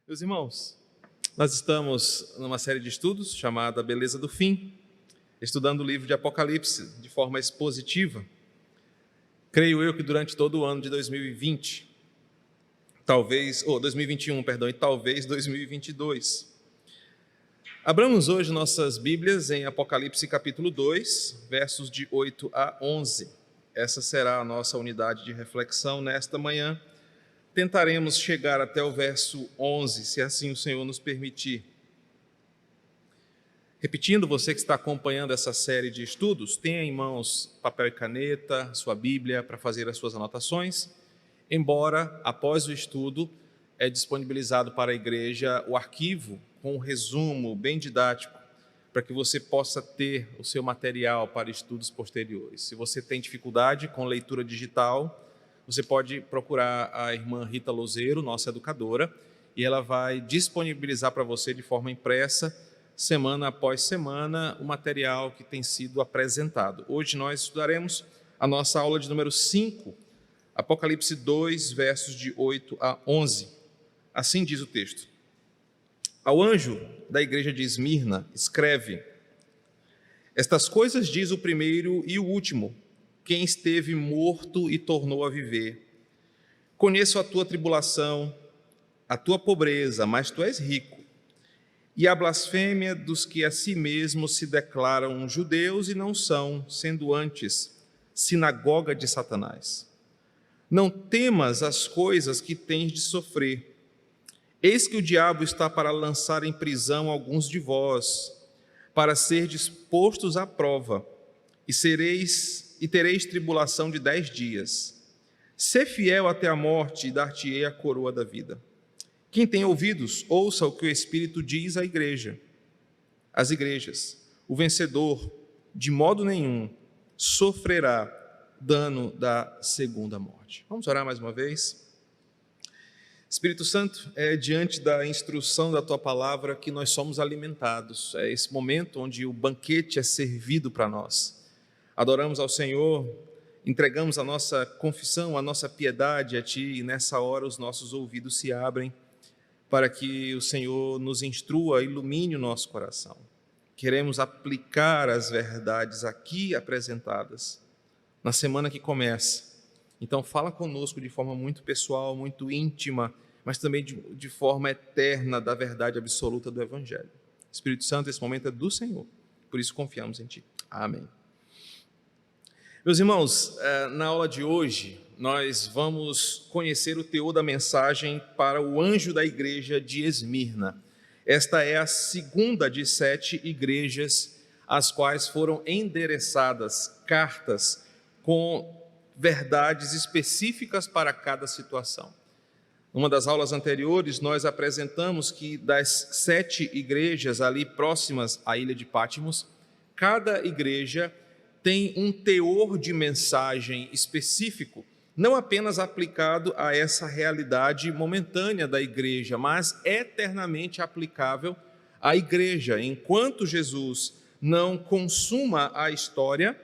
Meus irmãos, nós estamos numa série de estudos chamada Beleza do Fim, estudando o livro de Apocalipse de forma expositiva. Creio eu que durante todo o ano de 2020, 2021, e talvez 2022. Abramos hoje nossas Bíblias em Apocalipse capítulo 2, versos de 8 a 11. Essa será a nossa unidade de reflexão nesta manhã. Tentaremos chegar até o verso 11, se assim o Senhor nos permitir. Repetindo, você que está acompanhando essa série de estudos, tenha em mãos papel e caneta, sua Bíblia, para fazer as suas anotações, embora, após o estudo, é disponibilizado para a igreja o arquivo com um resumo bem didático, para que você possa ter o seu material para estudos posteriores. Se você tem dificuldade com leitura digital, você pode procurar a irmã Rita Lozeiro, nossa educadora, e ela vai disponibilizar para você de forma impressa, semana após semana, o material que tem sido apresentado. Hoje nós estudaremos a nossa aula de número 5, Apocalipse 2, versos de 8 a 11. Assim diz o texto. Ao anjo da igreja de Esmirna, escreve: Estas coisas diz o primeiro e o último, quem esteve morto e tornou a viver. Conheço a tua tribulação, a tua pobreza, mas tu és rico, e a blasfêmia dos que a si mesmos se declaram judeus e não são, sendo antes sinagoga de Satanás. Não temas as coisas que tens de sofrer. Eis que o diabo está para lançar em prisão alguns de vós, para serdes postos à prova, e tereis tribulação de 10 dias. Sê fiel até a morte e dar-te-ei a coroa da vida. Quem tem ouvidos, ouça o que o Espírito diz às igrejas. O vencedor, de modo nenhum, sofrerá dano da segunda morte. Vamos orar mais uma vez? Espírito Santo, é diante da instrução da Tua Palavra que nós somos alimentados. É esse momento onde o banquete é servido para nós. Adoramos ao Senhor, entregamos a nossa confissão, a nossa piedade a Ti, e nessa hora os nossos ouvidos se abrem para que o Senhor nos instrua, ilumine o nosso coração. Queremos aplicar as verdades aqui apresentadas na semana que começa. Então fala conosco de forma muito pessoal, muito íntima, mas também de forma eterna da verdade absoluta do Evangelho. Espírito Santo, esse momento é do Senhor, por isso confiamos em Ti. Amém. Meus irmãos, na aula de hoje, nós vamos conhecer o teor da mensagem para o anjo da igreja de Esmirna. Esta é a segunda de 7 igrejas às quais foram endereçadas cartas com verdades específicas para cada situação. Numa das aulas anteriores, nós apresentamos que das 7 igrejas ali próximas à ilha de Patmos, cada igreja tem um teor de mensagem específico, não apenas aplicado a essa realidade momentânea da igreja, mas eternamente aplicável à igreja. Enquanto Jesus não consuma a história,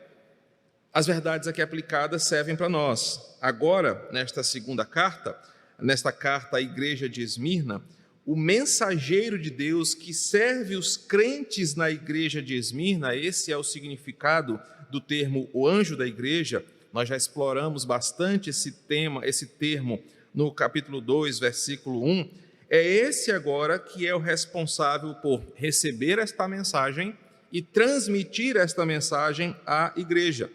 as verdades aqui aplicadas servem para nós. Agora, nesta segunda carta, nesta carta à igreja de Esmirna, o mensageiro de Deus que serve os crentes na igreja de Esmirna, esse é o significado do termo o anjo da igreja. Nós já exploramos bastante esse termo no capítulo 2, versículo 1. É esse agora que é o responsável por receber esta mensagem e transmitir esta mensagem à igreja.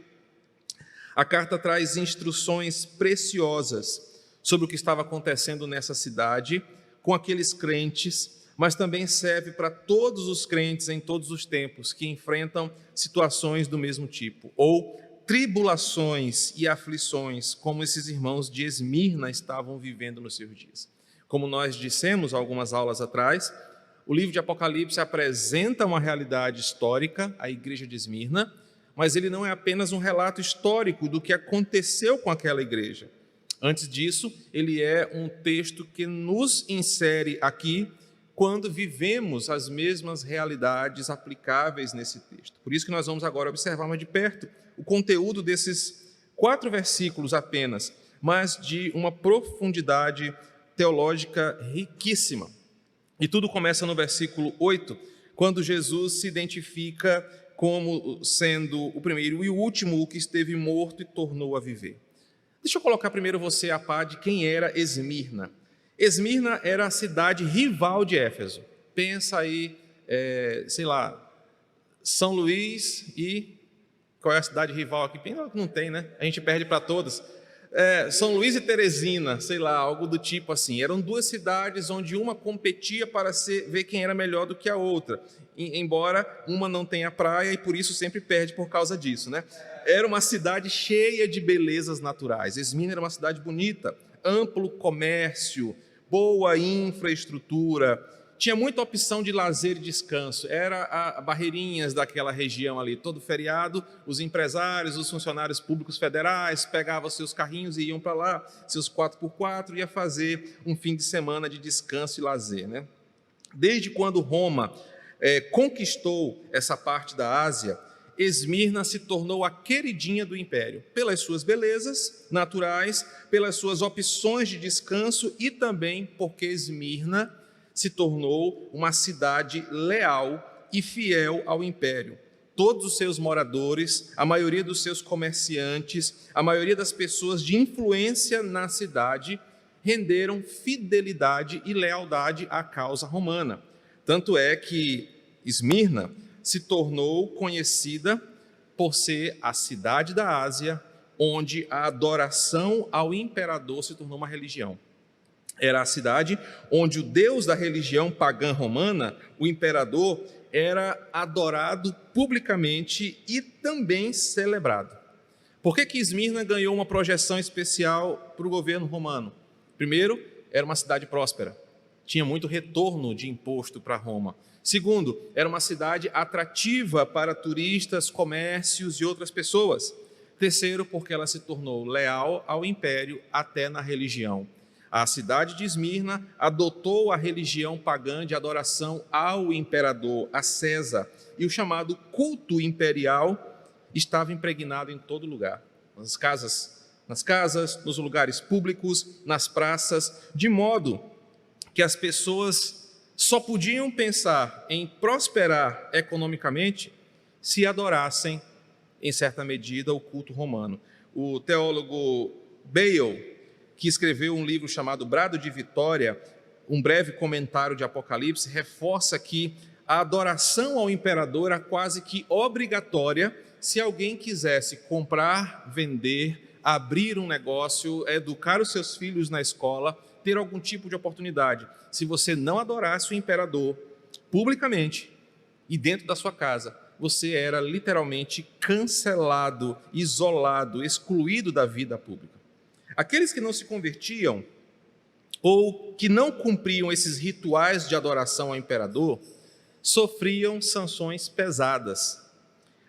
A carta traz instruções preciosas sobre o que estava acontecendo nessa cidade com aqueles crentes, mas também serve para todos os crentes em todos os tempos que enfrentam situações do mesmo tipo, ou tribulações e aflições, como esses irmãos de Esmirna estavam vivendo nos seus dias. Como nós dissemos algumas aulas atrás, o livro de Apocalipse apresenta uma realidade histórica, a igreja de Esmirna, mas ele não é apenas um relato histórico do que aconteceu com aquela igreja. Antes disso, ele é um texto que nos insere aqui quando vivemos as mesmas realidades aplicáveis nesse texto. Por isso que nós vamos agora observar mais de perto o conteúdo desses 4 versículos apenas, mas de uma profundidade teológica riquíssima. E tudo começa no versículo 8, quando Jesus se identifica como sendo o primeiro e o último, o que esteve morto e tornou a viver. Deixa eu colocar primeiro você a par de quem era Esmirna. Esmirna era a cidade rival de Éfeso. Pensa aí, sei lá, São Luís e... Qual é a cidade rival aqui? Não tem, né? A gente perde para todas. São Luís e Teresina, sei lá, algo do tipo assim. Eram duas cidades onde uma competia para ver quem era melhor do que a outra, embora uma não tenha praia e por isso sempre perde por causa disso, né? Era uma cidade cheia de belezas naturais. Esmirna era uma cidade bonita, amplo comércio, boa infraestrutura, tinha muita opção de lazer e descanso. Era a barreirinhas daquela região ali. Todo feriado, os empresários, os funcionários públicos federais pegavam seus carrinhos e iam para lá, seus 4x4, ia fazer um fim de semana de descanso e lazer, né? Desde quando Roma conquistou essa parte da Ásia, Esmirna se tornou a queridinha do império, pelas suas belezas naturais, pelas suas opções de descanso e também porque Esmirna se tornou uma cidade leal e fiel ao império. Todos os seus moradores, a maioria dos seus comerciantes, a maioria das pessoas de influência na cidade renderam fidelidade e lealdade à causa romana. Tanto é que Esmirna se tornou conhecida por ser a cidade da Ásia onde a adoração ao imperador se tornou uma religião. Era a cidade onde o deus da religião pagã romana, o imperador, era adorado publicamente e também celebrado. Por que Esmirna ganhou uma projeção especial para o governo romano? Primeiro, era uma cidade próspera, tinha muito retorno de imposto para Roma. Segundo, era uma cidade atrativa para turistas, comércios e outras pessoas. Terceiro, porque ela se tornou leal ao império até na religião. A cidade de Esmirna adotou a religião pagã de adoração ao imperador, a César, e o chamado culto imperial estava impregnado em todo lugar, nas casas, nos lugares públicos, nas praças, de modo que as pessoas só podiam pensar em prosperar economicamente se adorassem, em certa medida, o culto romano. O teólogo Bale, que escreveu um livro chamado Brado de Vitória, um breve comentário de Apocalipse, reforça que a adoração ao imperador era quase que obrigatória se alguém quisesse comprar, vender, abrir um negócio, educar os seus filhos na escola, ter algum tipo de oportunidade. Se você não adorasse o imperador publicamente e dentro da sua casa, você era literalmente cancelado, isolado, excluído da vida pública. Aqueles que não se convertiam ou que não cumpriam esses rituais de adoração ao imperador sofriam sanções pesadas.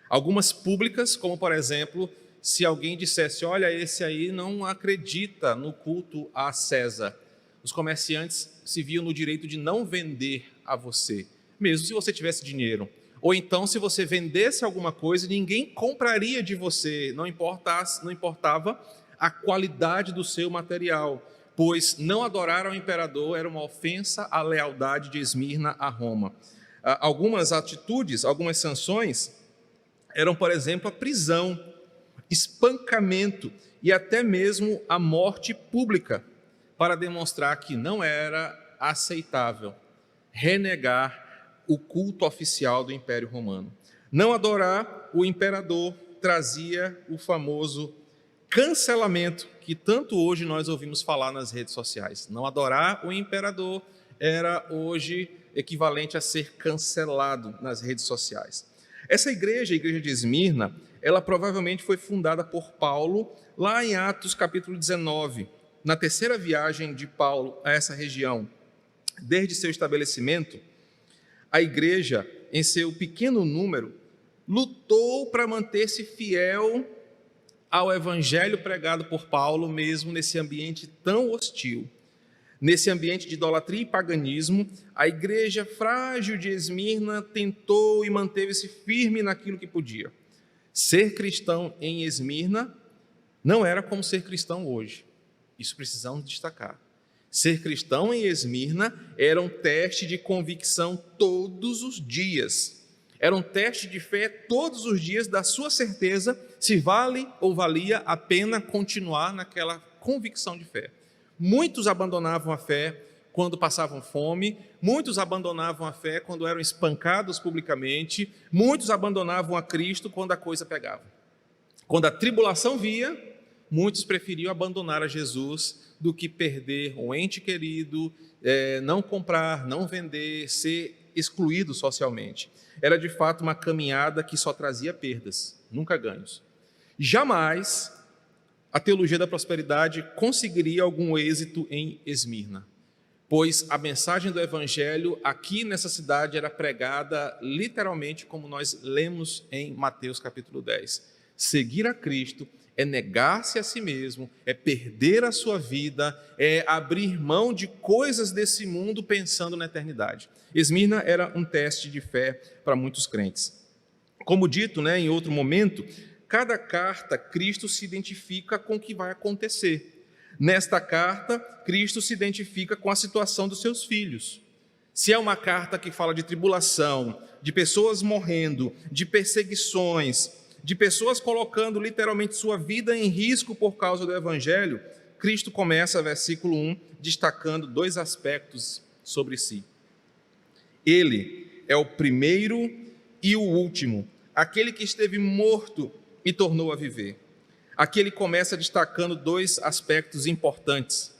Algumas públicas, como por exemplo, se alguém dissesse, olha, esse aí não acredita no culto a César, os comerciantes se viam no direito de não vender a você, mesmo se você tivesse dinheiro. Ou então, se você vendesse alguma coisa, ninguém compraria de você, não importava a qualidade do seu material, pois não adorar ao imperador era uma ofensa à lealdade de Esmirna a Roma. Algumas atitudes, algumas sanções eram, por exemplo, a prisão, espancamento e até mesmo a morte pública, para demonstrar que não era aceitável renegar o culto oficial do Império Romano. Não adorar o imperador trazia o famoso cancelamento, que tanto hoje nós ouvimos falar nas redes sociais. Não adorar o imperador era hoje equivalente a ser cancelado nas redes sociais. Essa igreja, a igreja de Esmirna, ela provavelmente foi fundada por Paulo lá em Atos capítulo 19, na terceira viagem de Paulo a essa região. Desde seu estabelecimento, a igreja, em seu pequeno número, lutou para manter-se fiel ao evangelho pregado por Paulo, mesmo nesse ambiente tão hostil. Nesse ambiente de idolatria e paganismo, a igreja frágil de Esmirna tentou e manteve-se firme naquilo que podia. Ser cristão em Esmirna não era como ser cristão hoje. Isso precisamos destacar. Ser cristão em Esmirna era um teste de convicção todos os dias. Era um teste de fé todos os dias da sua certeza se vale ou valia a pena continuar naquela convicção de fé. Muitos abandonavam a fé quando passavam fome, muitos abandonavam a fé quando eram espancados publicamente, muitos abandonavam a Cristo quando a coisa pegava. Quando a tribulação via, muitos preferiam abandonar a Jesus do que perder um ente querido, não comprar, não vender, ser excluído socialmente. Era de fato uma caminhada que só trazia perdas, nunca ganhos. Jamais a teologia da prosperidade conseguiria algum êxito em Esmirna, pois a mensagem do Evangelho aqui nessa cidade era pregada literalmente como nós lemos em Mateus capítulo 10. Seguir a Cristo é negar-se a si mesmo, é perder a sua vida, é abrir mão de coisas desse mundo pensando na eternidade. Esmirna era um teste de fé para muitos crentes. Como dito, em outro momento, cada carta Cristo se identifica com o que vai acontecer. Nesta carta, Cristo se identifica com a situação dos seus filhos. Se é uma carta que fala de tribulação, de pessoas morrendo, de perseguições, de pessoas colocando literalmente sua vida em risco por causa do Evangelho, Cristo começa, versículo 1, destacando dois aspectos sobre si. Ele é o primeiro e o último, aquele que esteve morto e tornou a viver. Aqui ele começa destacando dois aspectos importantes.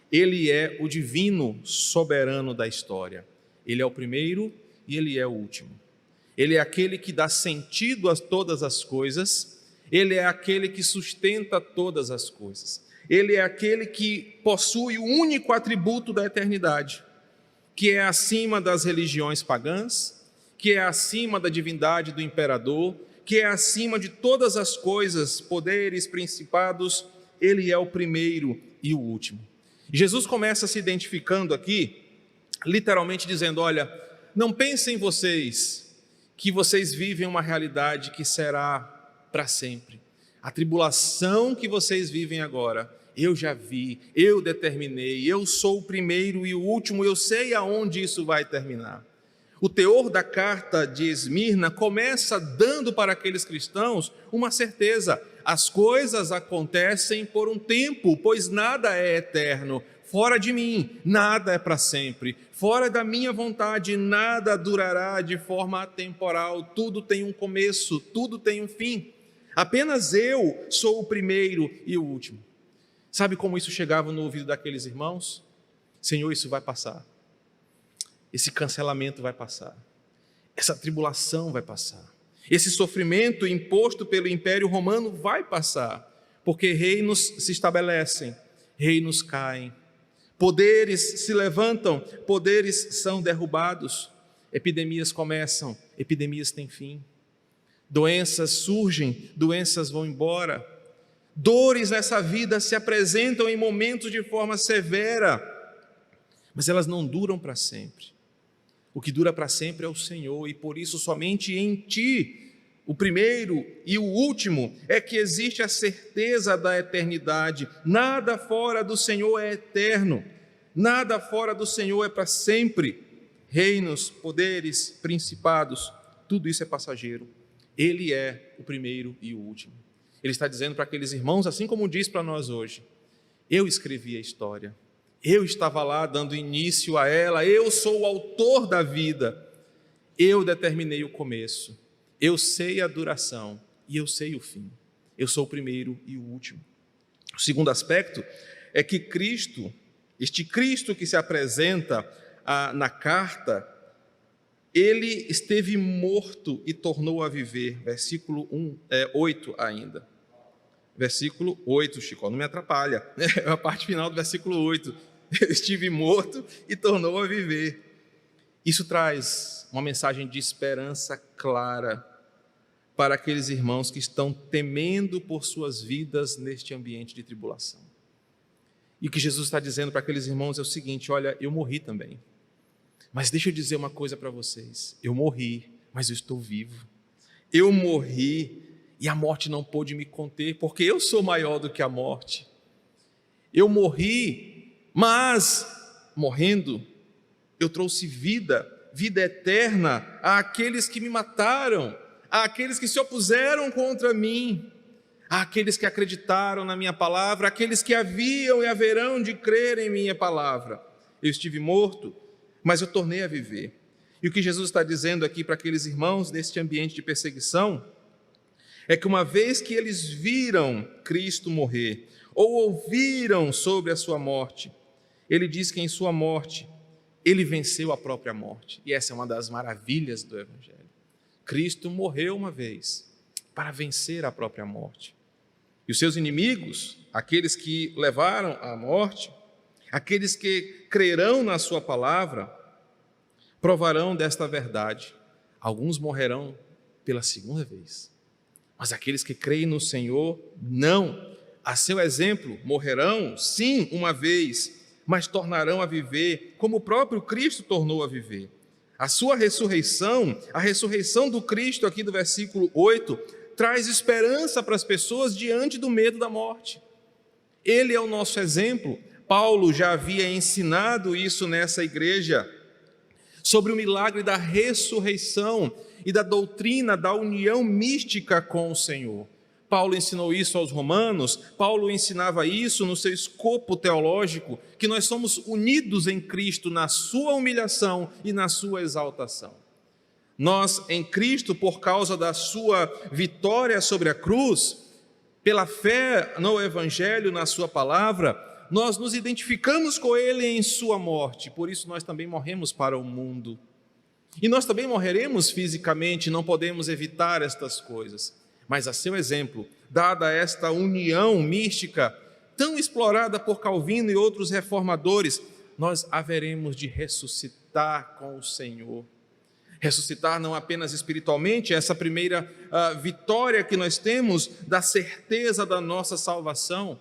Ele é o divino soberano da história. Ele é o primeiro e ele é o último. Ele é aquele que dá sentido a todas as coisas, ele é aquele que sustenta todas as coisas. Ele é aquele que possui o único atributo da eternidade, que é acima das religiões pagãs, que é acima da divindade do imperador, que é acima de todas as coisas, poderes, principados. Ele é o primeiro e o último. Jesus começa se identificando aqui, literalmente dizendo: olha, não pensem vocês que vocês vivem uma realidade que será para sempre. A tribulação que vocês vivem agora, eu já vi, eu determinei, eu sou o primeiro e o último, eu sei aonde isso vai terminar. O teor da carta de Esmirna começa dando para aqueles cristãos uma certeza: as coisas acontecem por um tempo, pois nada é eterno. Fora de mim, nada é para sempre. Fora da minha vontade, nada durará de forma atemporal. Tudo tem um começo, tudo tem um fim. Apenas eu sou o primeiro e o último. Sabe como isso chegava no ouvido daqueles irmãos? Senhor, isso vai passar. Esse cancelamento vai passar. Essa tribulação vai passar. Esse sofrimento imposto pelo Império Romano vai passar. Porque reinos se estabelecem, reinos caem. Poderes se levantam, poderes são derrubados, epidemias começam, epidemias têm fim, doenças surgem, doenças vão embora, dores nessa vida se apresentam em momentos de forma severa, mas elas não duram para sempre. O que dura para sempre é o Senhor, e por isso somente em Ti, o primeiro e o último, é que existe a certeza da eternidade. Nada fora do Senhor é eterno, nada fora do Senhor é para sempre. Reinos, poderes, principados, tudo isso é passageiro. Ele é o primeiro e o último. Ele está dizendo para aqueles irmãos, assim como diz para nós hoje: eu escrevi a história, eu estava lá dando início a ela, eu sou o autor da vida, eu determinei o começo. Eu sei a duração e eu sei o fim. Eu sou o primeiro e o último. O segundo aspecto é que Cristo, este Cristo que se apresenta na carta, ele esteve morto e tornou a viver. Versículo 8 ainda. Versículo 8, Chico, não me atrapalha. É a parte final do versículo 8. Eu estive morto e tornou a viver. Isso traz uma mensagem de esperança clara para aqueles irmãos que estão temendo por suas vidas neste ambiente de tribulação. E o que Jesus está dizendo para aqueles irmãos é o seguinte: olha, eu morri também, mas deixa eu dizer uma coisa para vocês: eu morri, mas eu estou vivo. Eu morri e a morte não pôde me conter, porque eu sou maior do que a morte. Eu morri, Mas, morrendo, eu trouxe vida eterna àqueles que me mataram, àqueles que se opuseram contra mim, àqueles que acreditaram na minha palavra, àqueles que haviam e haverão de crer em minha palavra. Eu estive morto, mas eu tornei a viver. E o que Jesus está dizendo aqui para aqueles irmãos neste ambiente de perseguição é que uma vez que eles viram Cristo morrer, ou ouviram sobre a sua morte, ele diz que em sua morte ele venceu a própria morte. E essa é uma das maravilhas do Evangelho. Cristo morreu uma vez para vencer a própria morte. E os seus inimigos, aqueles que levaram à morte, aqueles que crerão na sua palavra, provarão desta verdade. Alguns morrerão pela segunda vez, mas aqueles que creem no Senhor, não. A seu exemplo, morrerão, sim, uma vez, mas tornarão a viver como o próprio Cristo tornou a viver. A sua ressurreição, a ressurreição do Cristo aqui do versículo 8, traz esperança para as pessoas diante do medo da morte. Ele é o nosso exemplo. Paulo já havia ensinado isso nessa igreja, sobre o milagre da ressurreição e da doutrina da união mística com o Senhor. Paulo ensinou isso aos romanos, Paulo ensinava isso no seu escopo teológico, que nós somos unidos em Cristo na sua humilhação e na sua exaltação. Nós, em Cristo, por causa da sua vitória sobre a cruz, pela fé no Evangelho, na sua palavra, nós nos identificamos com Ele em sua morte, por isso nós também morremos para o mundo. E nós também morreremos fisicamente, não podemos evitar estas coisas. Mas a seu exemplo, dada esta união mística, tão explorada por Calvino e outros reformadores, nós haveremos de ressuscitar com o Senhor. Ressuscitar não apenas espiritualmente, essa primeira vitória que nós temos da certeza da nossa salvação,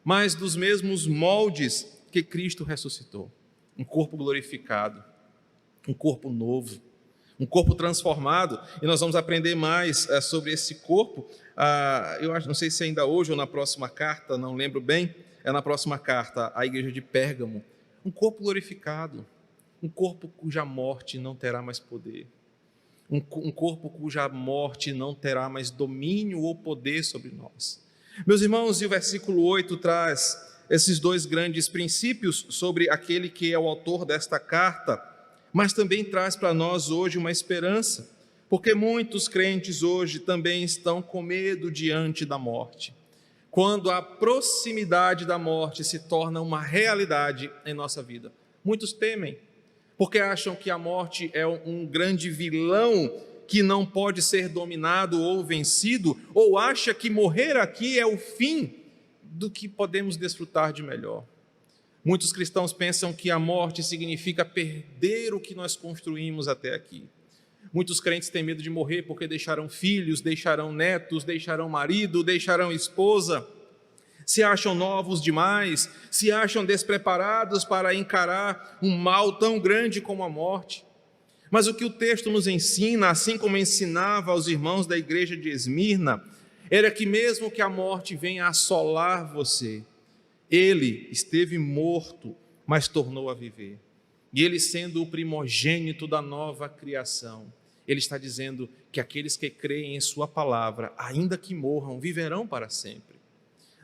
mas dos mesmos moldes que Cristo ressuscitou. Um corpo glorificado, um corpo novo, um corpo transformado, e nós vamos aprender mais sobre esse corpo, eu acho, não sei se ainda hoje ou na próxima carta, não lembro bem, é na próxima carta à igreja de Pérgamo, um corpo glorificado, um corpo cuja morte não terá mais poder, um corpo cuja morte não terá mais domínio ou poder sobre nós. Meus irmãos, e o versículo 8 traz esses dois grandes princípios sobre aquele que é o autor desta carta, mas também traz para nós hoje uma esperança, porque muitos crentes hoje também estão com medo diante da morte. Quando a proximidade da morte se torna uma realidade em nossa vida, muitos temem, porque acham que a morte é um grande vilão que não pode ser dominado ou vencido, ou acha que morrer aqui é o fim do que podemos desfrutar de melhor. Muitos cristãos pensam que a morte significa perder o que nós construímos até aqui. Muitos crentes têm medo de morrer porque deixarão filhos, deixarão netos, deixarão marido, deixarão esposa. Se acham novos demais, se acham despreparados para encarar um mal tão grande como a morte. Mas o que o texto nos ensina, assim como ensinava aos irmãos da igreja de Esmirna, era que mesmo que a morte venha assolar você, ele esteve morto, mas tornou a viver. E ele, sendo o primogênito da nova criação, ele está dizendo que aqueles que creem em sua palavra, ainda que morram, viverão para sempre.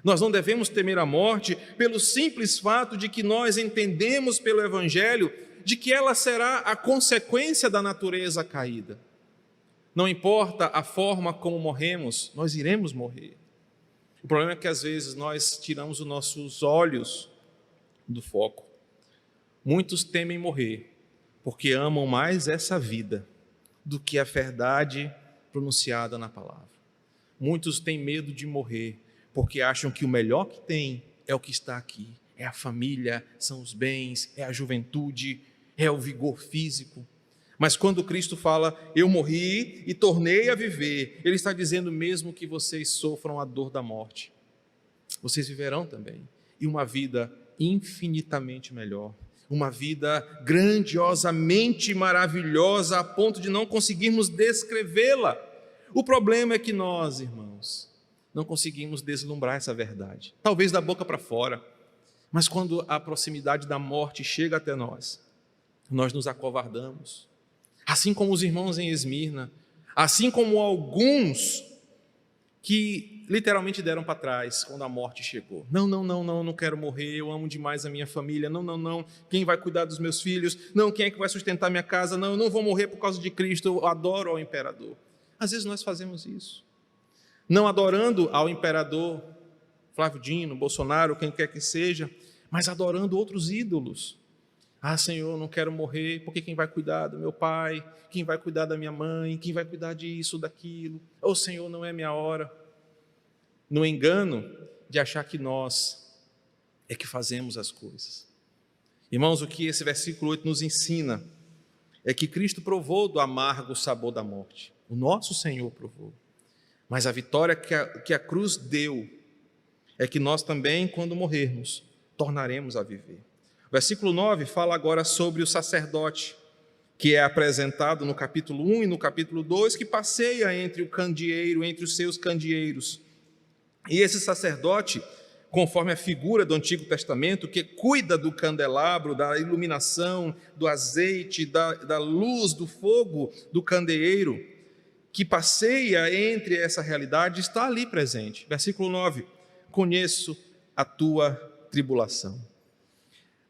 Nós não devemos temer a morte pelo simples fato de que nós entendemos pelo Evangelho de que ela será a consequência da natureza caída. Não importa a forma como morremos, nós iremos morrer. O problema é que às vezes nós tiramos os nossos olhos do foco. Muitos temem morrer porque amam mais essa vida do que a verdade pronunciada na palavra. Muitos têm medo de morrer porque acham que o melhor que tem é o que está aqui. É a família, são os bens, é a juventude, é o vigor físico. Mas quando Cristo fala, eu morri e tornei a viver, Ele está dizendo mesmo que vocês sofram a dor da morte, vocês viverão também, e uma vida infinitamente melhor, uma vida grandiosamente maravilhosa, a ponto de não conseguirmos descrevê-la. O problema é que nós, irmãos, não conseguimos deslumbrar essa verdade, talvez da boca para fora. Mas quando a proximidade da morte chega até nós nos acovardamos. Assim como os irmãos em Esmirna, assim como alguns que literalmente deram para trás quando a morte chegou. Não quero morrer, eu amo demais a minha família. Não, quem vai cuidar dos meus filhos? Não, quem é que vai sustentar minha casa? Não, eu não vou morrer por causa de Cristo, eu adoro ao imperador. Às vezes nós fazemos isso. Não adorando ao imperador Flávio Dino, Bolsonaro, quem quer que seja, mas adorando outros ídolos. Senhor, não quero morrer, porque quem vai cuidar do meu pai? Quem vai cuidar da minha mãe? Quem vai cuidar disso, daquilo? Senhor, não é minha hora. No engano de achar que nós é que fazemos as coisas. Irmãos, o que esse versículo 8 nos ensina é que Cristo provou do amargo sabor da morte. O nosso Senhor provou. Mas a vitória que a cruz deu é que nós também, quando morrermos, tornaremos a viver. O versículo 9 fala agora sobre o sacerdote, que é apresentado no capítulo 1 e no capítulo 2, que passeia entre o candeeiro, entre os seus candeeiros. E esse sacerdote, conforme a figura do Antigo Testamento, que cuida do candelabro, da iluminação, do azeite, da luz, do fogo do candeeiro, que passeia entre essa realidade, está ali presente. Versículo 9, conheço a tua tribulação.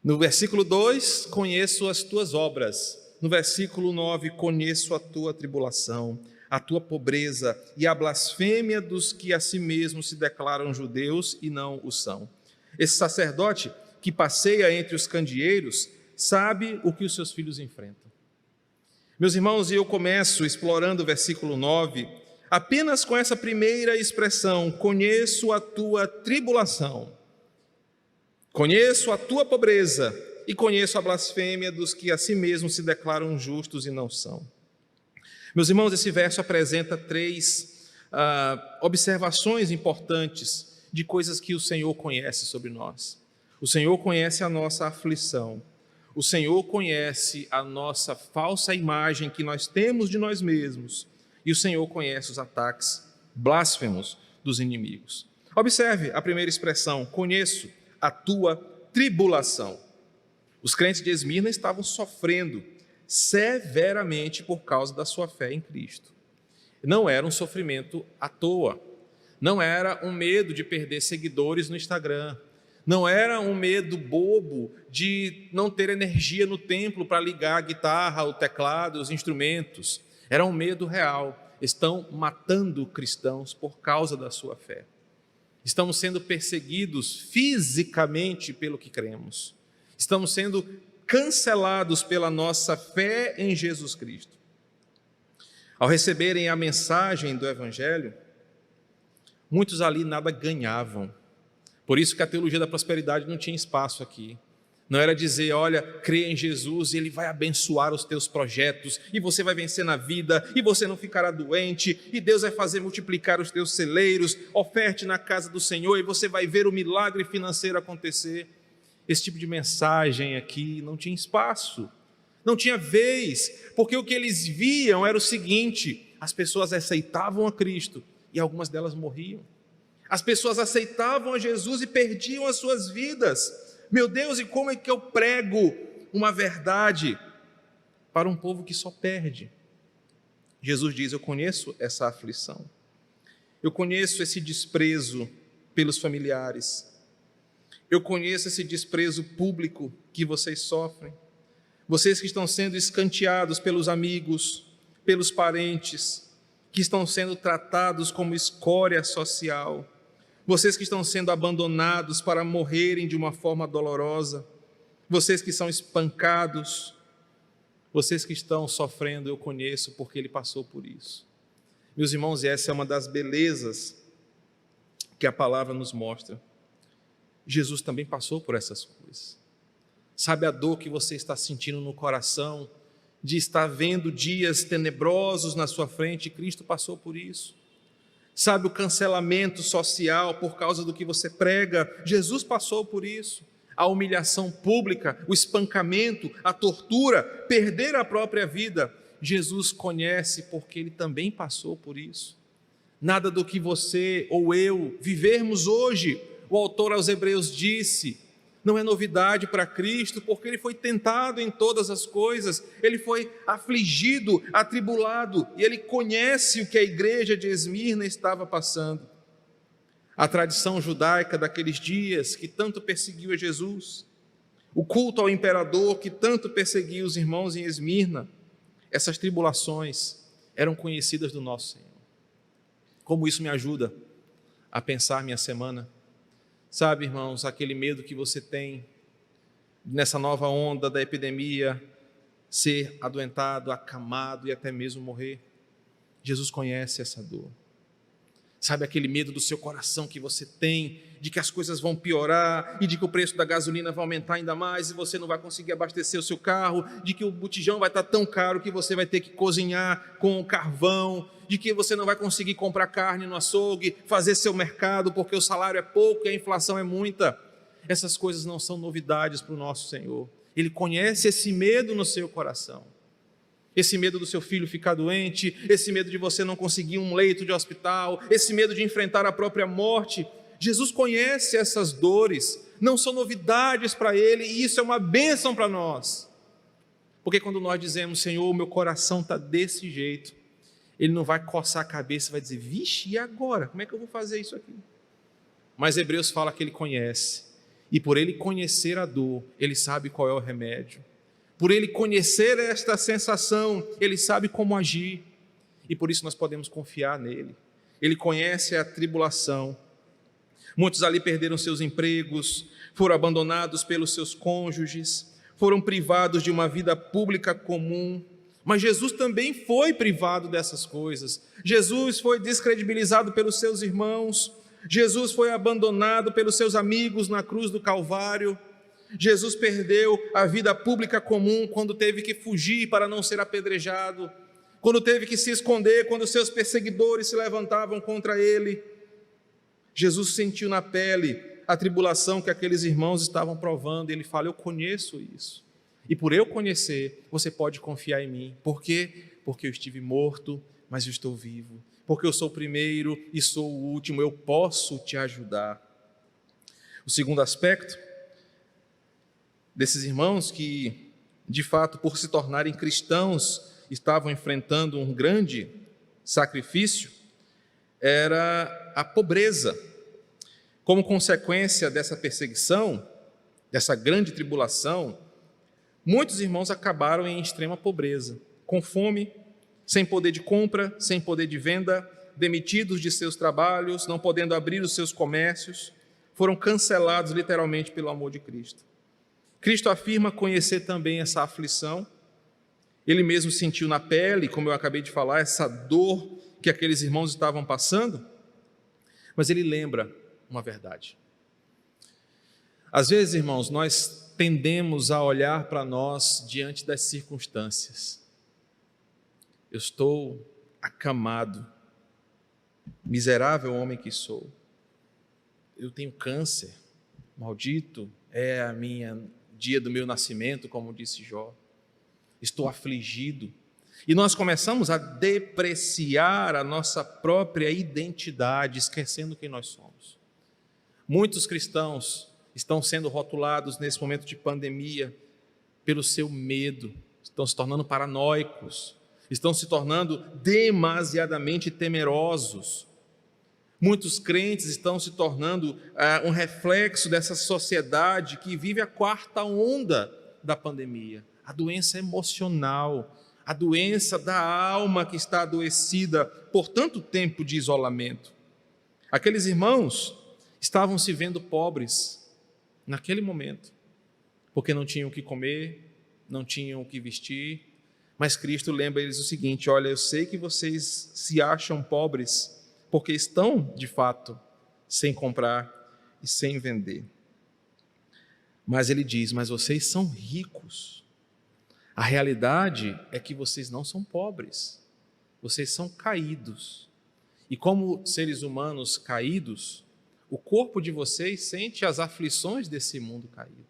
No versículo 2, conheço as tuas obras. No versículo 9, conheço a tua tribulação, a tua pobreza e a blasfêmia dos que a si mesmos se declaram judeus e não o são. Esse sacerdote que passeia entre os candeeiros sabe o que os seus filhos enfrentam. Meus irmãos, eu começo explorando o versículo 9 apenas com essa primeira expressão: conheço a tua tribulação. Conheço a tua pobreza e conheço a blasfêmia dos que a si mesmos se declaram justos e não são. Meus irmãos, esse verso apresenta três observações importantes de coisas que o Senhor conhece sobre nós. O Senhor conhece a nossa aflição. O Senhor conhece a nossa falsa imagem que nós temos de nós mesmos. E o Senhor conhece os ataques blasfemos dos inimigos. Observe a primeira expressão: conheço a tua tribulação. Os crentes de Esmirna estavam sofrendo severamente por causa da sua fé em Cristo. Não era um sofrimento à toa, não era um medo de perder seguidores no Instagram, não era um medo bobo de não ter energia no templo para ligar a guitarra, o teclado, os instrumentos. Era um medo real. Estão matando cristãos por causa da sua fé. Estamos sendo perseguidos fisicamente pelo que cremos. Estamos sendo cancelados pela nossa fé em Jesus Cristo. Ao receberem a mensagem do Evangelho, muitos ali nada ganhavam. Por isso que a teologia da prosperidade não tinha espaço aqui. Não era dizer, olha, crê em Jesus e Ele vai abençoar os teus projetos, e você vai vencer na vida, e você não ficará doente, e Deus vai fazer multiplicar os teus celeiros, oferte na casa do Senhor, e você vai ver o milagre financeiro acontecer. Esse tipo de mensagem aqui não tinha espaço, não tinha vez, porque o que eles viam era o seguinte: as pessoas aceitavam a Cristo, e algumas delas morriam. As pessoas aceitavam a Jesus e perdiam as suas vidas. Meu Deus, e como é que eu prego uma verdade para um povo que só perde? Jesus diz: eu conheço essa aflição, eu conheço esse desprezo pelos familiares, eu conheço esse desprezo público que vocês sofrem, vocês que estão sendo escanteados pelos amigos, pelos parentes, que estão sendo tratados como escória social, vocês que estão sendo abandonados para morrerem de uma forma dolorosa, vocês que são espancados, vocês que estão sofrendo, eu conheço, porque Ele passou por isso. Meus irmãos, essa é uma das belezas que a palavra nos mostra. Jesus também passou por essas coisas. Sabe a dor que você está sentindo no coração, de estar vendo dias tenebrosos na sua frente? Cristo passou por isso. Sabe o cancelamento social por causa do que você prega? Jesus passou por isso. A humilhação pública, o espancamento, a tortura, perder a própria vida. Jesus conhece porque Ele também passou por isso. Nada do que você ou eu vivermos hoje, o autor aos Hebreus disse, não é novidade para Cristo, porque Ele foi tentado em todas as coisas, Ele foi afligido, atribulado, e Ele conhece o que a igreja de Esmirna estava passando. A tradição judaica daqueles dias, que tanto perseguiu a Jesus, o culto ao imperador, que tanto perseguiu os irmãos em Esmirna, essas tribulações eram conhecidas do nosso Senhor. Como isso me ajuda a pensar minha semana? Sabe, irmãos, aquele medo que você tem nessa nova onda da epidemia, ser adoentado, acamado e até mesmo morrer. Jesus conhece essa dor. Sabe aquele medo do seu coração que você tem, de que as coisas vão piorar e de que o preço da gasolina vai aumentar ainda mais e você não vai conseguir abastecer o seu carro, de que o botijão vai estar tão caro que você vai ter que cozinhar com carvão, de que você não vai conseguir comprar carne no açougue, fazer seu mercado porque o salário é pouco e a inflação é muita. Essas coisas não são novidades para o nosso Senhor. Ele conhece esse medo no seu coração. Esse medo do seu filho ficar doente, esse medo de você não conseguir um leito de hospital, esse medo de enfrentar a própria morte. Jesus conhece essas dores, não são novidades para Ele, e isso é uma bênção para nós. Porque quando nós dizemos, Senhor, meu coração está desse jeito, Ele não vai coçar a cabeça e vai dizer, vixe, e agora? Como é que eu vou fazer isso aqui? Mas Hebreus fala que Ele conhece, e por Ele conhecer a dor, Ele sabe qual é o remédio. Por Ele conhecer esta sensação, Ele sabe como agir, e por isso nós podemos confiar nele. Ele conhece a tribulação. Muitos ali perderam seus empregos, foram abandonados pelos seus cônjuges, foram privados de uma vida pública comum, mas Jesus também foi privado dessas coisas. Jesus foi descredibilizado pelos seus irmãos, Jesus foi abandonado pelos seus amigos na cruz do Calvário, Jesus perdeu a vida pública comum quando teve que fugir para não ser apedrejado, quando teve que se esconder, quando seus perseguidores se levantavam contra ele. Jesus sentiu na pele a tribulação que aqueles irmãos estavam provando, e ele fala, eu conheço isso, e por eu conhecer, você pode confiar em mim. Por quê? Porque eu estive morto, mas eu estou vivo, porque eu sou o primeiro e sou o último, eu posso te ajudar. O segundo aspecto desses irmãos que, de fato, por se tornarem cristãos, estavam enfrentando um grande sacrifício, era a pobreza. Como consequência dessa perseguição, dessa grande tribulação, muitos irmãos acabaram em extrema pobreza, com fome, sem poder de compra, sem poder de venda, demitidos de seus trabalhos, não podendo abrir os seus comércios, foram cancelados literalmente pelo amor de Cristo. Cristo afirma conhecer também essa aflição, Ele mesmo sentiu na pele, como eu acabei de falar, essa dor que aqueles irmãos estavam passando, mas Ele lembra uma verdade. Às vezes, irmãos, nós tendemos a olhar para nós diante das circunstâncias. Eu estou acamado, miserável homem que sou, eu tenho câncer, maldito é a minha dia do meu nascimento, como disse Jó, estou afligido, e nós começamos a depreciar a nossa própria identidade, esquecendo quem nós somos. Muitos cristãos estão sendo rotulados nesse momento de pandemia pelo seu medo, estão se tornando paranoicos, estão se tornando demasiadamente temerosos. Muitos crentes estão se tornando um reflexo dessa sociedade que vive a quarta onda da pandemia, a doença emocional, a doença da alma que está adoecida por tanto tempo de isolamento. Aqueles irmãos estavam se vendo pobres naquele momento, porque não tinham o que comer, não tinham o que vestir, mas Cristo lembra eles o seguinte, olha, eu sei que vocês se acham pobres, porque estão, de fato, sem comprar e sem vender. Mas ele diz, mas vocês são ricos. A realidade é que vocês não são pobres, vocês são caídos. E como seres humanos caídos, o corpo de vocês sente as aflições desse mundo caído.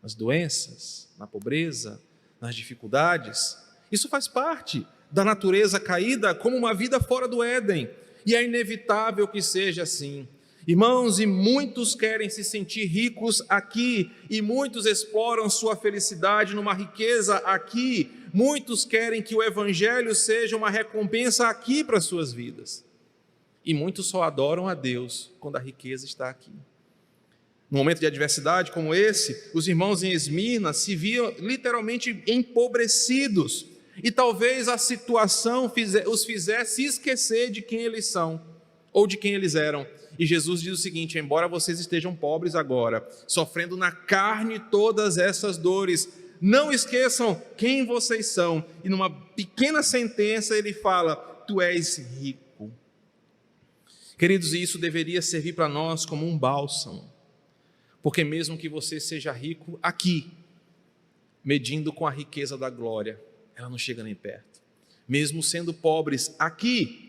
Nas doenças, na pobreza, nas dificuldades. Isso faz parte da natureza caída como uma vida fora do Éden. E é inevitável que seja assim. Irmãos, e muitos querem se sentir ricos aqui, e muitos exploram sua felicidade numa riqueza aqui, muitos querem que o Evangelho seja uma recompensa aqui para as suas vidas, e muitos só adoram a Deus quando a riqueza está aqui. Num momento de adversidade como esse, os irmãos em Esmirna se viam literalmente empobrecidos, e talvez a situação os fizesse esquecer de quem eles são, ou de quem eles eram. E Jesus diz o seguinte: embora vocês estejam pobres agora, sofrendo na carne todas essas dores, não esqueçam quem vocês são. E numa pequena sentença ele fala: tu és rico. Queridos, e isso deveria servir para nós como um bálsamo, porque mesmo que você seja rico aqui, medindo com a riqueza da glória, ela não chega nem perto. Mesmo sendo pobres aqui,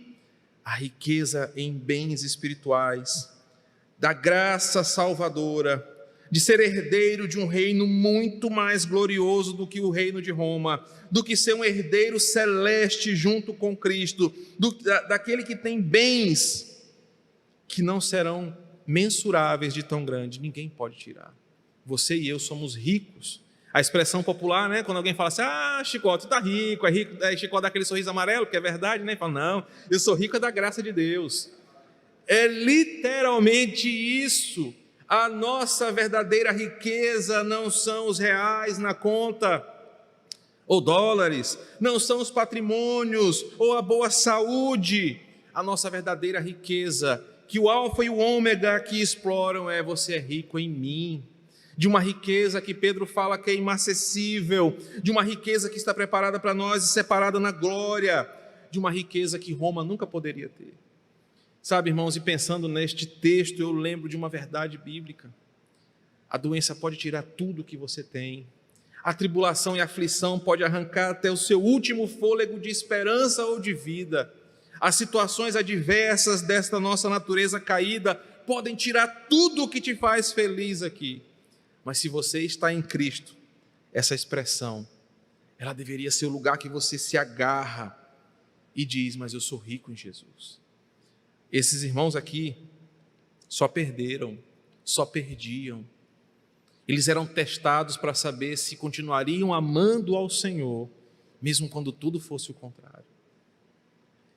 a riqueza em bens espirituais, da graça salvadora, de ser herdeiro de um reino muito mais glorioso do que o reino de Roma, do que ser um herdeiro celeste junto com Cristo, daquele que tem bens que não serão mensuráveis de tão grande, ninguém pode tirar. Você e eu somos ricos. A expressão popular, né, quando alguém fala assim: ah, Chicó, tu tá rico, Chicó dá aquele sorriso amarelo, que é verdade, né? Fala: não, eu sou rico da graça de Deus. É literalmente isso. A nossa verdadeira riqueza não são os reais na conta, ou dólares, não são os patrimônios, ou a boa saúde. A nossa verdadeira riqueza, que o alfa e o ômega aqui exploram, é: você é rico em mim. De uma riqueza que Pedro fala que é inacessível, de uma riqueza que está preparada para nós e separada na glória, de uma riqueza que Roma nunca poderia ter. Sabe, irmãos, e pensando neste texto, eu lembro de uma verdade bíblica: a doença pode tirar tudo que você tem, a tribulação e a aflição pode arrancar até o seu último fôlego de esperança ou de vida, as situações adversas desta nossa natureza caída podem tirar tudo o que te faz feliz aqui. Mas se você está em Cristo, essa expressão, ela deveria ser o lugar que você se agarra e diz: mas eu sou rico em Jesus. Esses irmãos aqui só perderam, só perdiam. Eles eram testados para saber se continuariam amando ao Senhor, mesmo quando tudo fosse o contrário.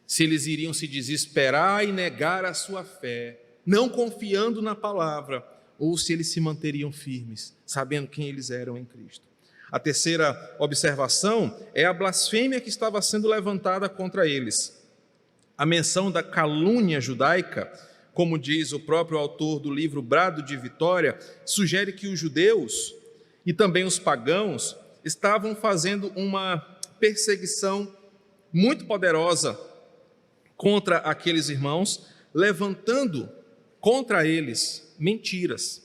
Se eles iriam se desesperar e negar a sua fé, não confiando na palavra, ou se eles se manteriam firmes, sabendo quem eles eram em Cristo. A terceira observação é a blasfêmia que estava sendo levantada contra eles. A menção da calúnia judaica, como diz o próprio autor do livro Brado de Vitória, sugere que os judeus e também os pagãos estavam fazendo uma perseguição muito poderosa contra aqueles irmãos, levantando contra eles mentiras.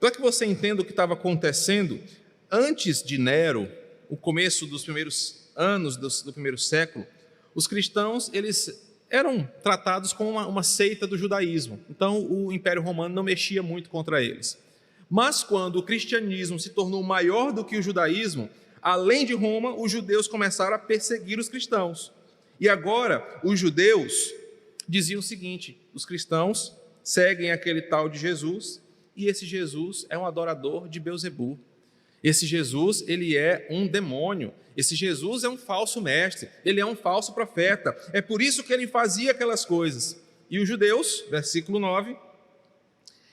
Para que você entenda o que estava acontecendo, antes de Nero, o começo dos primeiros anos do primeiro século, os cristãos eles eram tratados como uma seita do judaísmo. Então o Império Romano não mexia muito contra eles. Mas quando o cristianismo se tornou maior do que o judaísmo, além de Roma, os judeus começaram a perseguir os cristãos. E agora os judeus diziam o seguinte: os cristãos seguem aquele tal de Jesus, e esse Jesus é um adorador de Belzebu. Esse Jesus, ele é um demônio. Esse Jesus é um falso mestre, ele é um falso profeta. É por isso que ele fazia aquelas coisas. E os judeus, versículo 9,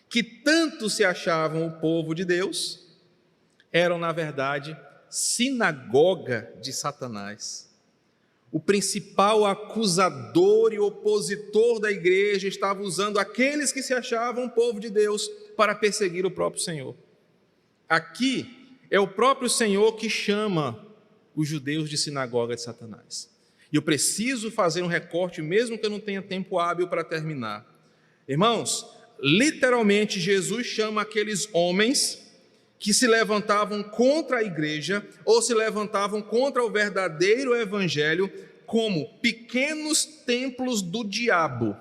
que tanto se achavam o povo de Deus, eram, na verdade, sinagoga de Satanás. O principal acusador e opositor da igreja estava usando aqueles que se achavam povo de Deus para perseguir o próprio Senhor. Aqui é o próprio Senhor que chama os judeus de sinagoga de Satanás. E eu preciso fazer um recorte, mesmo que eu não tenha tempo hábil para terminar. Irmãos, literalmente Jesus chama aqueles homens que se levantavam contra a igreja ou se levantavam contra o verdadeiro evangelho como pequenos templos do diabo.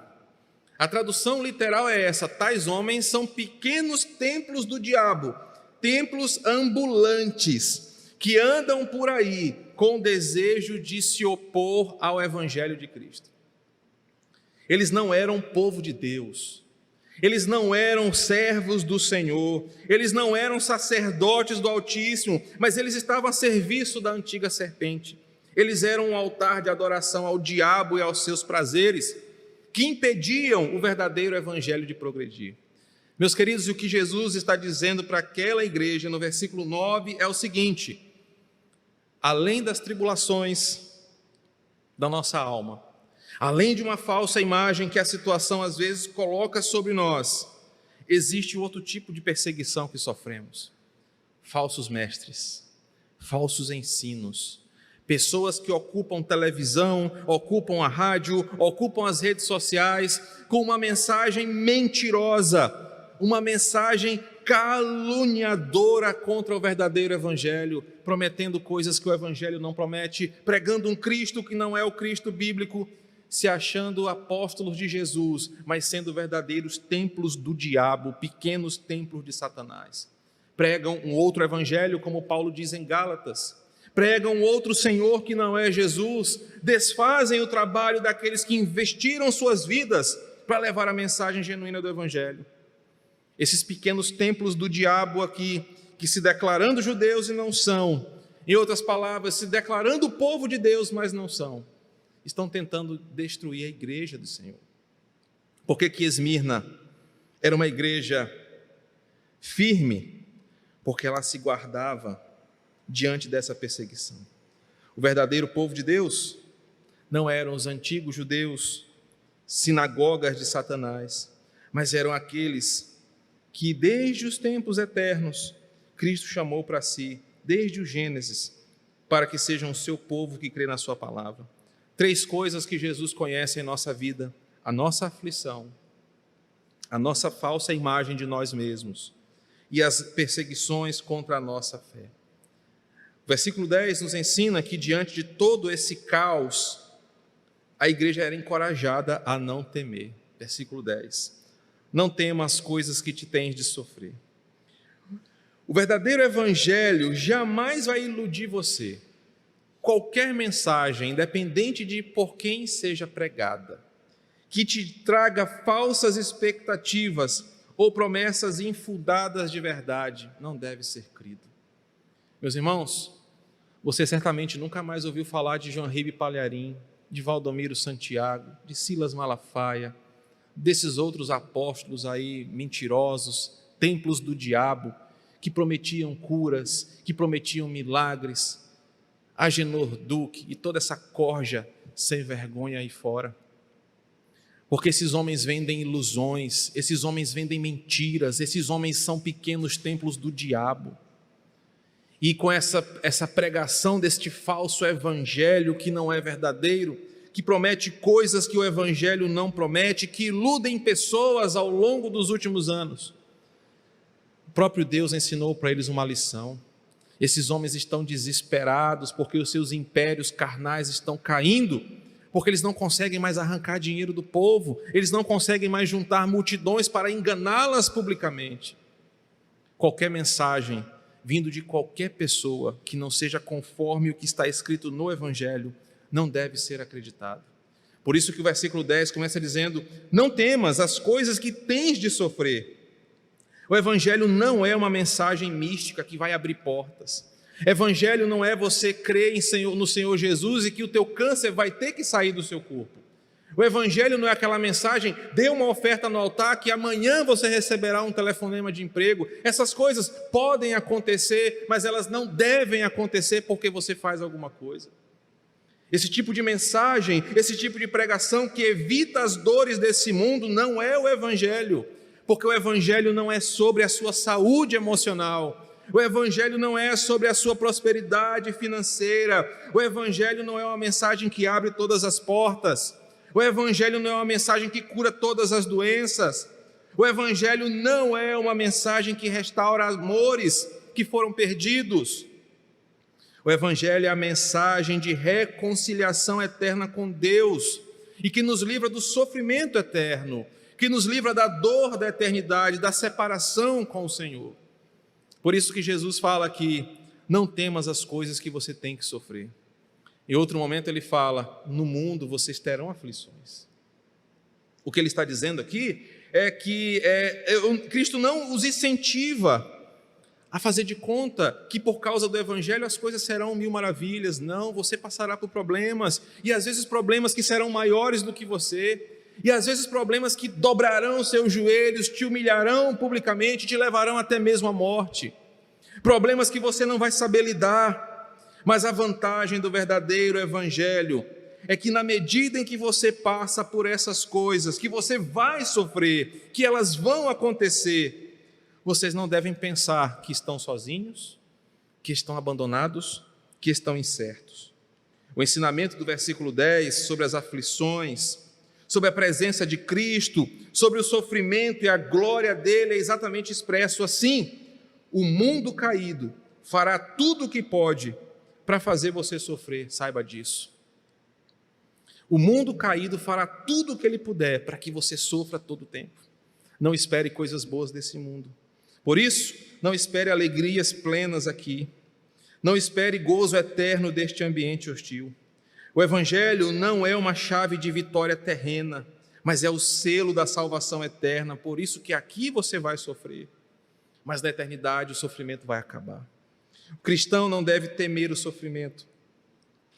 A tradução literal é essa: tais homens são pequenos templos do diabo, templos ambulantes, que andam por aí com o desejo de se opor ao evangelho de Cristo. Eles não eram povo de Deus. Eles não eram servos do Senhor, eles não eram sacerdotes do Altíssimo, mas eles estavam a serviço da antiga serpente. Eles eram um altar de adoração ao diabo e aos seus prazeres, que impediam o verdadeiro evangelho de progredir. Meus queridos, o que Jesus está dizendo para aquela igreja no versículo 9 é o seguinte: além das tribulações da nossa alma, além de uma falsa imagem que a situação às vezes coloca sobre nós, existe outro tipo de perseguição que sofremos: falsos mestres, falsos ensinos, pessoas que ocupam televisão, ocupam a rádio, ocupam as redes sociais com uma mensagem mentirosa, uma mensagem caluniadora contra o verdadeiro evangelho, prometendo coisas que o evangelho não promete, pregando um Cristo que não é o Cristo bíblico, se achando apóstolos de Jesus, mas sendo verdadeiros templos do diabo, pequenos templos de Satanás. Pregam um outro evangelho, como Paulo diz em Gálatas, pregam outro Senhor que não é Jesus, desfazem o trabalho daqueles que investiram suas vidas para levar a mensagem genuína do evangelho. Esses pequenos templos do diabo aqui, que se declarando judeus e não são, em outras palavras, se declarando o povo de Deus, mas não são, estão tentando destruir a igreja do Senhor. Por que Esmirna era uma igreja firme? Porque ela se guardava diante dessa perseguição. O verdadeiro povo de Deus não eram os antigos judeus, sinagogas de Satanás, mas eram aqueles que desde os tempos eternos Cristo chamou para si, desde o Gênesis, para que sejam o seu povo que crê na sua palavra. 3 coisas que Jesus conhece em nossa vida: a nossa aflição, a nossa falsa imagem de nós mesmos e as perseguições contra a nossa fé. O versículo 10 nos ensina que diante de todo esse caos, a igreja era encorajada a não temer. Versículo 10. Não temas as coisas que te tens de sofrer. O verdadeiro evangelho jamais vai iludir você. Qualquer mensagem, independente de por quem seja pregada, que te traga falsas expectativas ou promessas infundadas de verdade, não deve ser crido. Meus irmãos, você certamente nunca mais ouviu falar de João Ribe Palharim, de Valdomiro Santiago, de Silas Malafaia, desses outros apóstolos aí mentirosos, templos do diabo, que prometiam curas, que prometiam milagres, Agenor Duque e toda essa corja sem vergonha aí fora. Porque esses homens vendem ilusões, esses homens vendem mentiras, esses homens são pequenos templos do diabo. E com essa pregação deste falso evangelho que não é verdadeiro, que promete coisas que o evangelho não promete, que iludem pessoas ao longo dos últimos anos, o próprio Deus ensinou para eles uma lição. Esses homens estão desesperados porque os seus impérios carnais estão caindo, porque eles não conseguem mais arrancar dinheiro do povo, eles não conseguem mais juntar multidões para enganá-las publicamente. Qualquer mensagem vindo de qualquer pessoa que não seja conforme o que está escrito no evangelho não deve ser acreditado. Por isso que o versículo 10 começa dizendo: não temas as coisas que tens de sofrer. O evangelho não é uma mensagem mística que vai abrir portas. Evangelho não é você crer no Senhor Jesus e que o teu câncer vai ter que sair do seu corpo. O evangelho não é aquela mensagem: dê uma oferta no altar que amanhã você receberá um telefonema de emprego. Essas coisas podem acontecer, mas elas não devem acontecer porque você faz alguma coisa. Esse tipo de mensagem, esse tipo de pregação que evita as dores desse mundo não é o evangelho, porque o evangelho não é sobre a sua saúde emocional. O evangelho não é sobre a sua prosperidade financeira. O evangelho não é uma mensagem que abre todas as portas. O evangelho não é uma mensagem que cura todas as doenças. O evangelho não é uma mensagem que restaura amores que foram perdidos. O evangelho é a mensagem de reconciliação eterna com Deus e que nos livra do sofrimento eterno, que nos livra da dor da eternidade, da separação com o Senhor. Por isso que Jesus fala aqui: não temas as coisas que você tem que sofrer. Em outro momento ele fala: no mundo vocês terão aflições. O que ele está dizendo aqui é que Cristo não os incentiva a fazer de conta que por causa do Evangelho as coisas serão mil maravilhas. Não, você passará por problemas, e às vezes problemas que serão maiores do que você, e às vezes problemas que dobrarão seus joelhos, te humilharão publicamente, te levarão até mesmo à morte. Problemas que você não vai saber lidar, mas a vantagem do verdadeiro Evangelho é que na medida em que você passa por essas coisas, que você vai sofrer, que elas vão acontecer, vocês não devem pensar que estão sozinhos, que estão abandonados, que estão incertos. O ensinamento do versículo 10 sobre as aflições, sobre a presença de Cristo, sobre o sofrimento e a glória dele é exatamente expresso assim: o mundo caído fará tudo o que pode para fazer você sofrer, saiba disso. O mundo caído fará tudo o que ele puder para que você sofra todo o tempo. Não espere coisas boas desse mundo. Por isso, não espere alegrias plenas aqui. Não espere gozo eterno deste ambiente hostil. O Evangelho não é uma chave de vitória terrena, mas é o selo da salvação eterna. Por isso que aqui você vai sofrer, mas na eternidade o sofrimento vai acabar. O cristão não deve temer o sofrimento.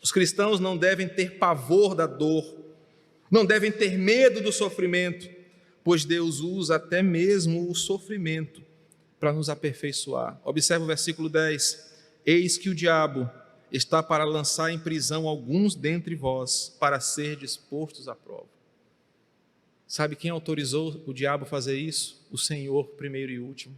Os cristãos não devem ter pavor da dor, não devem ter medo do sofrimento, pois Deus usa até mesmo o sofrimento para nos aperfeiçoar. Observe o versículo 10. Eis que o diabo está para lançar em prisão alguns dentre vós, para ser dispostos à prova. Sabe quem autorizou o diabo a fazer isso? O Senhor, primeiro e último.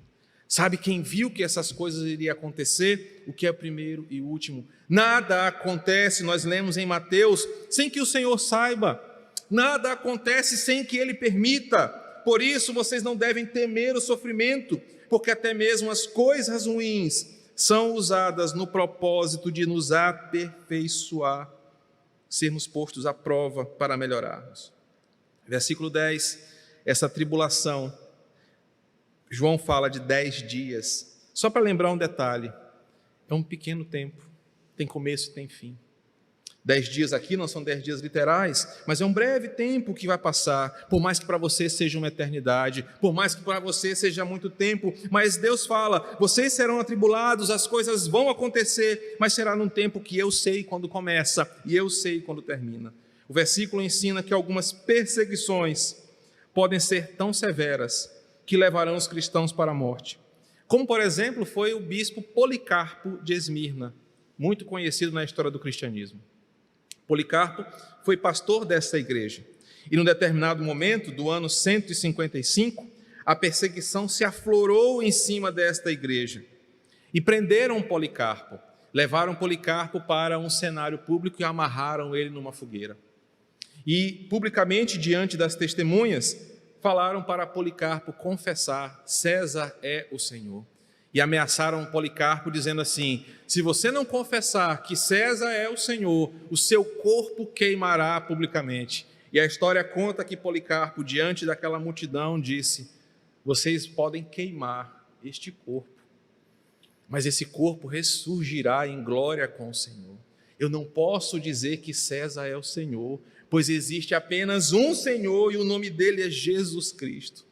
Sabe quem viu que essas coisas iriam acontecer? O que é primeiro e último. Nada acontece, nós lemos em Mateus, sem que o Senhor saiba. Nada acontece sem que Ele permita. Por isso vocês não devem temer o sofrimento, porque até mesmo as coisas ruins são usadas no propósito de nos aperfeiçoar, sermos postos à prova para melhorarmos. Versículo 10, essa tribulação, João fala de 10 dias. Só para lembrar um detalhe, é um pequeno tempo, tem começo e tem fim. 10 dias aqui não são 10 dias literais, mas é um breve tempo que vai passar, por mais que para você seja uma eternidade, por mais que para você seja muito tempo, mas Deus fala, vocês serão atribulados, as coisas vão acontecer, mas será num tempo que eu sei quando começa e eu sei quando termina. O versículo ensina que algumas perseguições podem ser tão severas que levarão os cristãos para a morte, como por exemplo foi o bispo Policarpo de Esmirna, muito conhecido na história do cristianismo. Policarpo foi pastor dessa igreja e num determinado momento do ano 155, a perseguição se aflorou em cima desta igreja e prenderam Policarpo, levaram Policarpo para um cenário público e amarraram ele numa fogueira. E publicamente, diante das testemunhas, falaram para Policarpo confessar: César é o Senhor. E ameaçaram Policarpo dizendo assim: se você não confessar que César é o Senhor, o seu corpo queimará publicamente. E a história conta que Policarpo, diante daquela multidão, disse: vocês podem queimar este corpo, mas esse corpo ressurgirá em glória com o Senhor. Eu não posso dizer que César é o Senhor, pois existe apenas um Senhor e o nome dele é Jesus Cristo.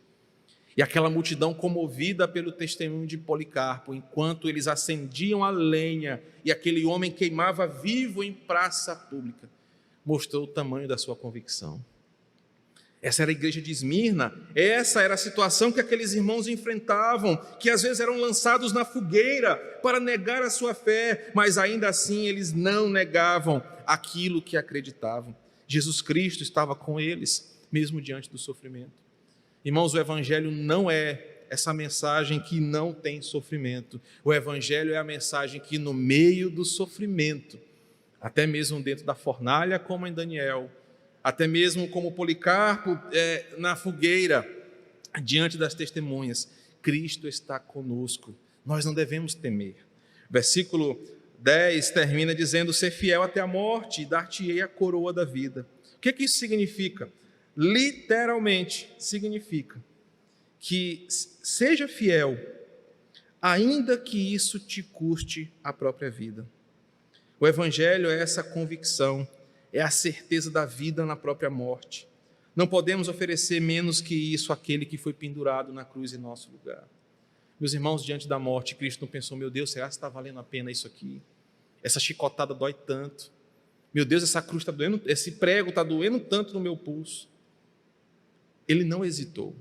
E aquela multidão, comovida pelo testemunho de Policarpo, enquanto eles acendiam a lenha e aquele homem queimava vivo em praça pública, mostrou o tamanho da sua convicção. Essa era a igreja de Esmirna, essa era a situação que aqueles irmãos enfrentavam, que às vezes eram lançados na fogueira para negar a sua fé, mas ainda assim eles não negavam aquilo que acreditavam. Jesus Cristo estava com eles, mesmo diante do sofrimento. Irmãos, o Evangelho não é essa mensagem que não tem sofrimento. O Evangelho é a mensagem que no meio do sofrimento, até mesmo dentro da fornalha, como em Daniel, até mesmo como Policarpo na fogueira, diante das testemunhas, Cristo está conosco. Nós não devemos temer. Versículo 10 termina dizendo: ser fiel até a morte e dar-te-ei a coroa da vida. O que isso significa? Literalmente significa que seja fiel, ainda que isso te custe a própria vida. O Evangelho é essa convicção, é a certeza da vida na própria morte. Não podemos oferecer menos que isso àquele que foi pendurado na cruz em nosso lugar. Meus irmãos, diante da morte, Cristo não pensou: meu Deus, será que está valendo a pena isso aqui? Essa chicotada dói tanto. Meu Deus, essa cruz está doendo, esse prego está doendo tanto no meu pulso. Ele não hesitou.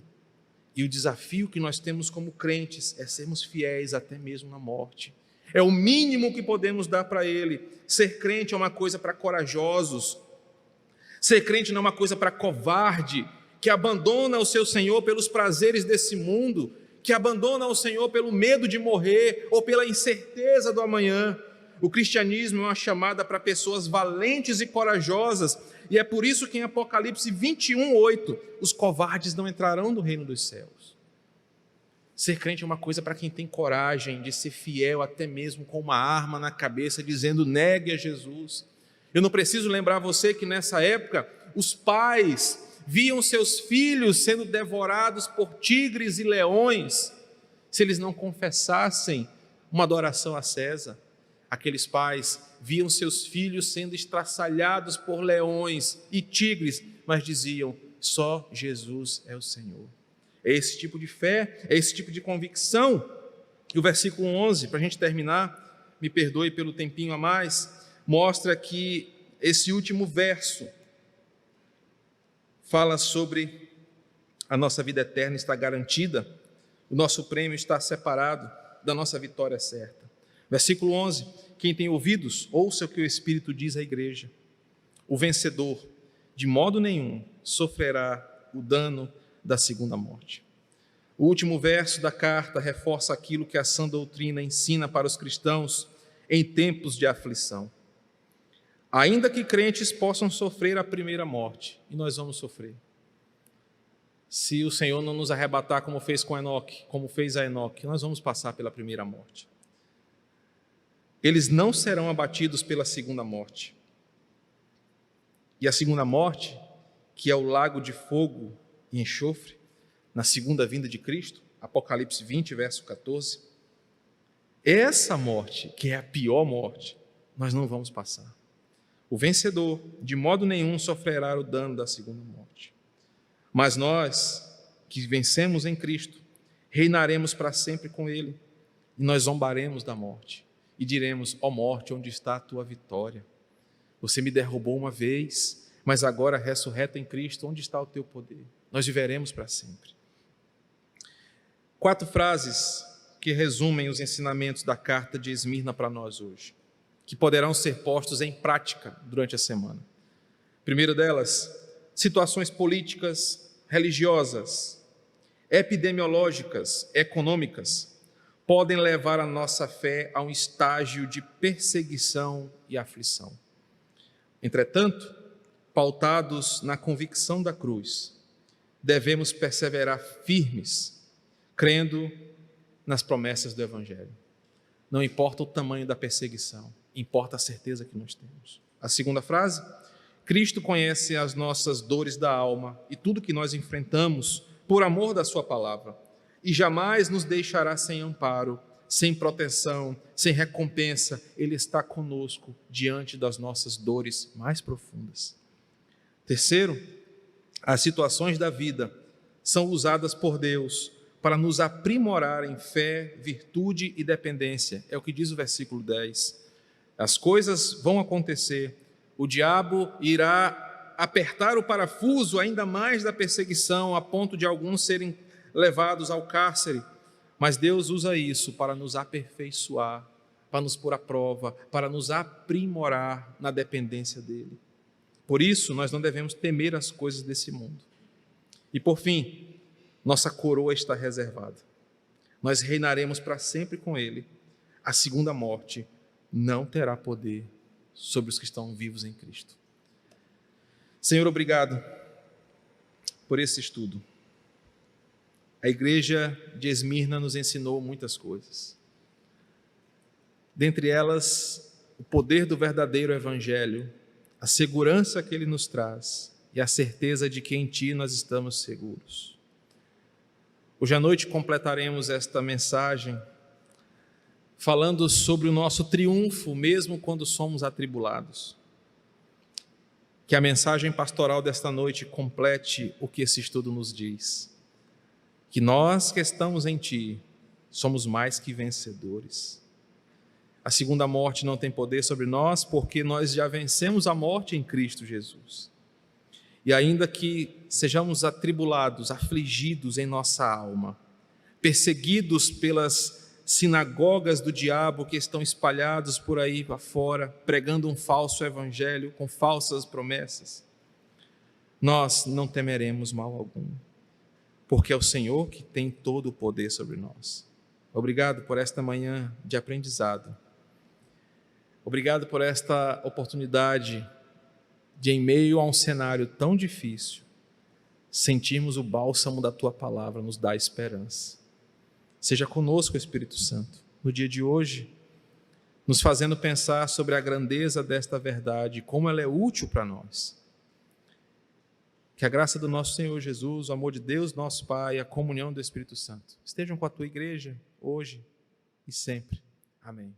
E o desafio que nós temos como crentes é sermos fiéis até mesmo na morte. É o mínimo que podemos dar para Ele. Ser crente é uma coisa para corajosos. Ser crente não é uma coisa para covarde, que abandona o seu Senhor pelos prazeres desse mundo, que abandona o Senhor pelo medo de morrer ou pela incerteza do amanhã. O cristianismo é uma chamada para pessoas valentes e corajosas, e é por isso que em Apocalipse 21:8, os covardes não entrarão no reino dos céus. Ser crente é uma coisa para quem tem coragem de ser fiel até mesmo com uma arma na cabeça, dizendo: negue a Jesus. Eu não preciso lembrar você que nessa época os pais viam seus filhos sendo devorados por tigres e leões, se eles não confessassem uma adoração a César. Aqueles pais viam seus filhos sendo estraçalhados por leões e tigres, mas diziam: só Jesus é o Senhor. É esse tipo de fé, é esse tipo de convicção. E o versículo 11, para a gente terminar, me perdoe pelo tempinho a mais, mostra que esse último verso fala sobre a nossa vida eterna está garantida, o nosso prêmio está separado da nossa vitória certa. Versículo 11, quem tem ouvidos, ouça o que o Espírito diz à igreja. O vencedor, de modo nenhum, sofrerá o dano da segunda morte. O último verso da carta reforça aquilo que a sã doutrina ensina para os cristãos em tempos de aflição. Ainda que crentes possam sofrer a primeira morte, e nós vamos sofrer, se o Senhor não nos arrebatar como fez com Enoque, como fez a Enoque, nós vamos passar pela primeira morte. Eles não serão abatidos pela segunda morte. E a segunda morte, que é o lago de fogo e enxofre, na segunda vinda de Cristo, Apocalipse 20, verso 14, essa morte, que é a pior morte, nós não vamos passar. O vencedor, de modo nenhum, sofrerá o dano da segunda morte. Mas nós, que vencemos em Cristo, reinaremos para sempre com Ele, e nós zombaremos da morte, e diremos: ó morte, onde está a tua vitória? Você me derrubou uma vez, mas agora ressurreto em Cristo, onde está o teu poder? Nós viveremos para sempre. 4 frases que resumem os ensinamentos da carta de Esmirna para nós hoje, que poderão ser postos em prática durante a semana. Primeiro delas, situações políticas, religiosas, epidemiológicas, econômicas, podem levar a nossa fé a um estágio de perseguição e aflição. Entretanto, pautados na convicção da cruz, devemos perseverar firmes, crendo nas promessas do Evangelho. Não importa o tamanho da perseguição, importa a certeza que nós temos. A segunda frase: Cristo conhece as nossas dores da alma e tudo que nós enfrentamos por amor da sua palavra, e jamais nos deixará sem amparo, sem proteção, sem recompensa. Ele está conosco diante das nossas dores mais profundas. Terceiro, as situações da vida são usadas por Deus para nos aprimorar em fé, virtude e dependência. É o que diz o versículo 10. As coisas vão acontecer, o diabo irá apertar o parafuso ainda mais da perseguição, a ponto de alguns serem levados ao cárcere, mas Deus usa isso para nos aperfeiçoar, para nos pôr à prova, para nos aprimorar na dependência dEle. Por isso, nós não devemos temer as coisas desse mundo. E por fim, nossa coroa está reservada. Nós reinaremos para sempre com Ele. A segunda morte não terá poder sobre os que estão vivos em Cristo. Senhor, obrigado por esse estudo. A igreja de Esmirna nos ensinou muitas coisas. Dentre elas, o poder do verdadeiro Evangelho, a segurança que ele nos traz e a certeza de que em Ti nós estamos seguros. Hoje à noite completaremos esta mensagem falando sobre o nosso triunfo, mesmo quando somos atribulados. Que a mensagem pastoral desta noite complete o que esse estudo nos diz. Que nós que estamos em Ti somos mais que vencedores. A segunda morte não tem poder sobre nós, porque nós já vencemos a morte em Cristo Jesus. E ainda que sejamos atribulados, afligidos em nossa alma, perseguidos pelas sinagogas do diabo que estão espalhados por aí afora, pregando um falso evangelho com falsas promessas, nós não temeremos mal algum, porque é o Senhor que tem todo o poder sobre nós. Obrigado por esta manhã de aprendizado. Obrigado por esta oportunidade de, em meio a um cenário tão difícil, sentirmos o bálsamo da Tua palavra, nos dá esperança. Seja conosco, Espírito Santo, no dia de hoje, nos fazendo pensar sobre a grandeza desta verdade, como ela é útil para nós. Que a graça do nosso Senhor Jesus, o amor de Deus, nosso Pai, a comunhão do Espírito Santo estejam com a Tua igreja, hoje e sempre. Amém.